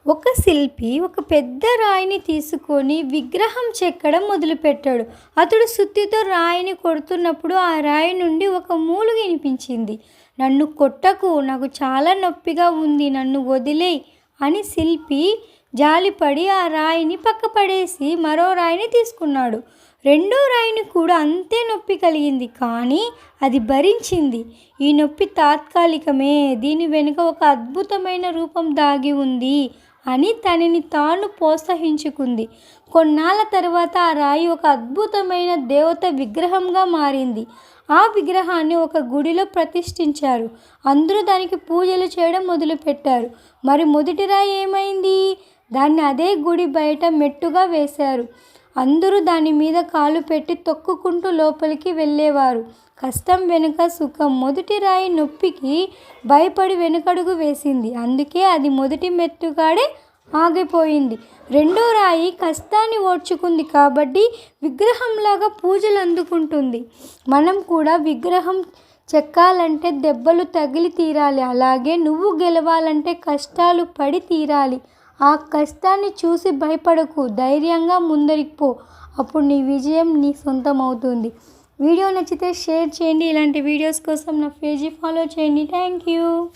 ఒక శిల్పి ఒక పెద్ద రాయిని తీసుకొని విగ్రహం చెక్కడం మొదలుపెట్టాడు. అతడు సుత్తితో రాయిని కొడుతున్నప్పుడు ఆ రాయి నుండి ఒక మూలుగ వినిపించింది. "నన్ను కొట్టకు, నాకు చాలా నొప్పిగా ఉంది, నన్ను వదిలేయ్" అని శిల్పి జాలిపడి ఆ రాయిని పక్కపడేసి మరో రాయిని తీసుకున్నాడు. రెండో రాయిని కూడా అంతే నొప్పి కలిగింది, కానీ అది భరించింది. ఈ నొప్పి తాత్కాలికమే, దీని వెనుక ఒక అద్భుతమైన రూపం దాగి ఉంది అని తనని తాను ప్రోత్సహించుకుంది. కొన్నాళ్ళ తర్వాత ఆ రాయి ఒక అద్భుతమైన దేవత విగ్రహంగా మారింది. ఆ విగ్రహాన్ని ఒక గుడిలో ప్రతిష్ఠించారు. అందరూ దానికి పూజలు చేయడం మొదలుపెట్టారు. మరి మొదటి రాయి ఏమైంది? దాన్ని అదే గుడి బయట మెట్టుగా వేశారు. అందరూ దాని మీద కాలు పెట్టి తొక్కుకుంటూ లోపలికి వెళ్ళేవారు. కష్టం వెనుక సుఖం. మొదటి రాయి నొప్పికి భయపడి వెనుకడుగు వేసింది, అందుకే అది మొదటి మెట్టుగాడే ఆగిపోయింది. రెండో రాయి కష్టాన్ని ఓర్చుకుంది కాబట్టి విగ్రహంలాగా పూజలు అందుకుంటుంది. మనం కూడా విగ్రహం చెక్కాలంటే దెబ్బలు తగిలి తీరాలి. అలాగే నువ్వు గెలవాలంటే కష్టాలు పడి తీరాలి. ఆ కష్టాన్ని చూసి భయపడకు, ధైర్యంగా ముందరికి పో. అప్పుడు నీ విజయం నీ సొంతం అవుతుంది. వీడియో నచ్చితే షేర్ చేయండి. ఇలాంటి వీడియోస్ కోసం నా పేజీ ఫాలో చేయండి. Thank you.